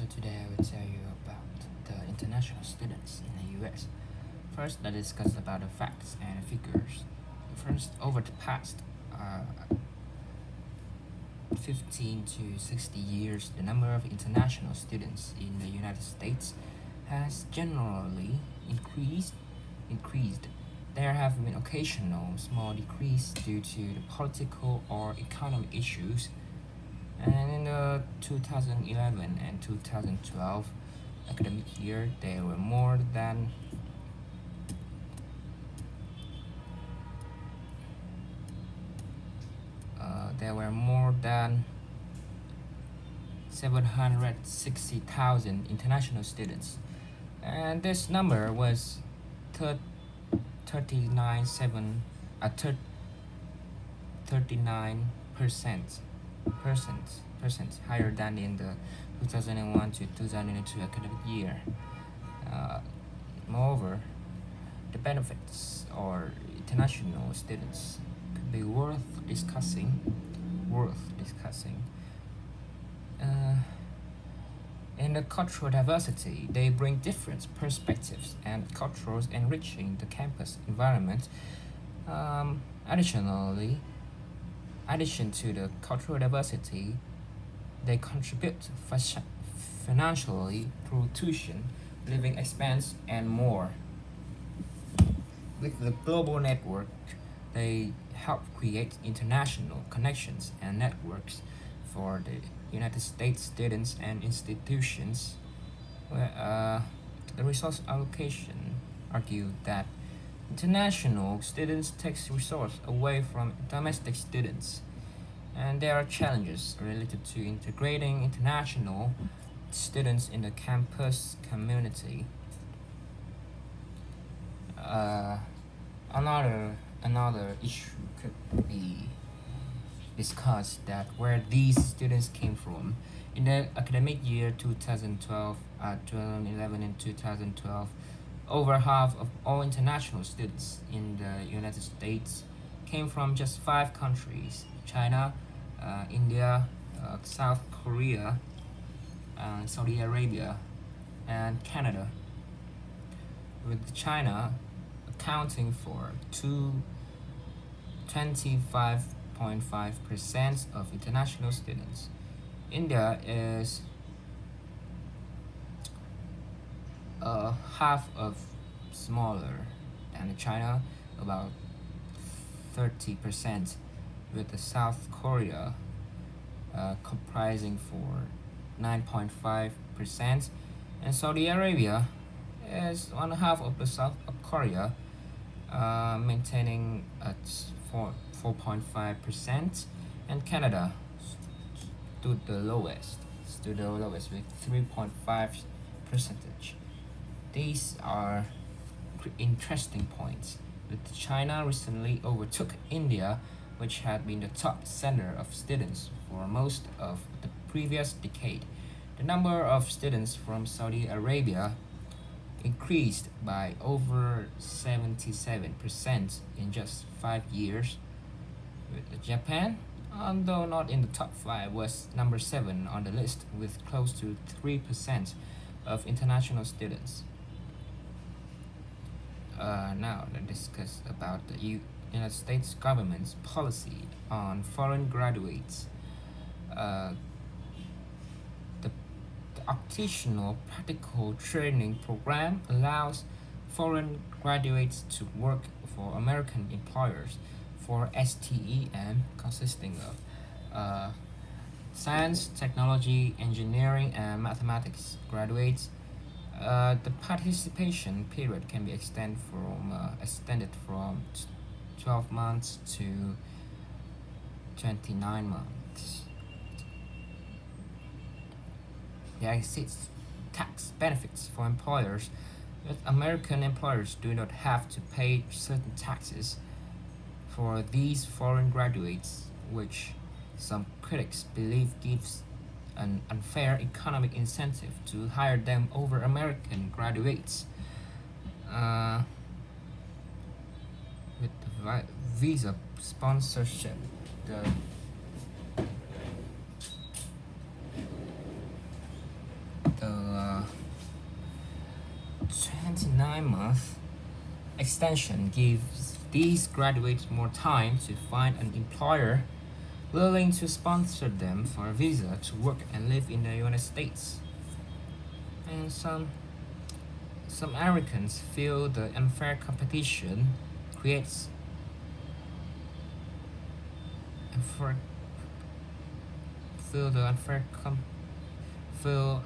So today I will tell you about the international students in the US. First, let's discuss about the facts and figures. First, over the past 15 to 60 years, the number of international students in the United States has generally increased. There have been occasional small decrease due to the political or economic issues, and in the 2011 and 2012 academic year, there were more than 760,000 international students, and this number was 39 7 thir- 39% higher than in the 2001 to 2002 academic year. Uh, Moreover, the benefits or international students could be worth discussing. Uh, in the cultural diversity, they bring different perspectives and cultures, enriching the campus environment. Um, addition to the cultural diversity, they contribute financially through tuition, living expense, and more. With the global network, they help create international connections and networks for the United States students and institutions. The resource allocation argued that international students takes resource away from domestic students, and there are challenges related to integrating international students in the campus community. Uh, another issue could be discussed that where these students came from. In the academic year 2011 and 2012, over half of all international students in the United States came from just five countries: China, India, South Korea, Saudi Arabia, and Canada, with China accounting for 25.5% of international students. India is half of smaller than China, about 30%, with the South Korea comprising for 9.5%, and Saudi Arabia is one half of the South Korea, maintaining at 4.5%, and Canada stood the lowest with 3.5 percentage. These are interesting points. With China recently overtook India, which had been the top center of students for most of the previous decade. The number of students from Saudi Arabia increased by over 77% in just 5 years. With Japan, although not in the top 5, was number 7 on the list with close to 3% of international students. Now let's discuss about the United States government's policy on foreign graduates. Uh, the, the occasional practical training program allows foreign graduates to work for American employers for STEM, consisting of science, technology, engineering, and mathematics graduates. The participation period can be extended from 12 months to 29 months. There exists tax benefits for employers, but American employers do not have to pay certain taxes for these foreign graduates, which some critics believe gives an unfair economic incentive to hire them over American graduates. Uh, with the visa sponsorship, the The 29-month extension gives these graduates more time to find an employer willing to sponsor them for a visa to work and live in the United States. And some Americans feel the unfair competition creates unfair, feel the unfair feel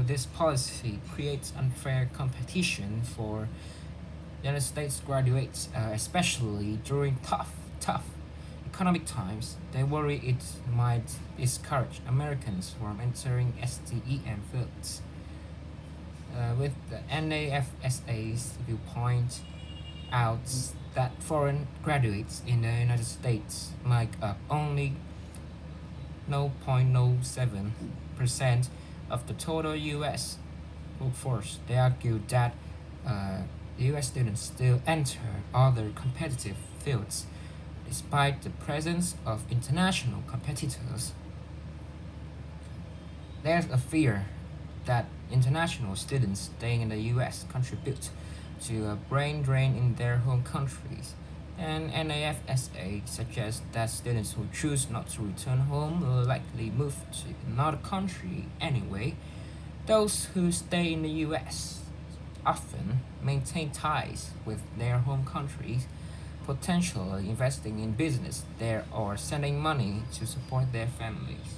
this policy creates unfair competition for United States graduates, especially during tough economic times. They worry it might discourage Americans from entering STEM fields. With the NAFSA's viewpoint out that foreign graduates in the United States make up only 0.07% of the total US workforce. They argue that US students still enter other competitive fields despite the presence of international competitors. There's a fear that international students staying in the US contribute to a brain drain in their home countries, and NAFSA suggests that students who choose not to return home will likely move to another country anyway. Those who stay in the US often maintain ties with their home countries, potentially investing in business there or sending money to support their families.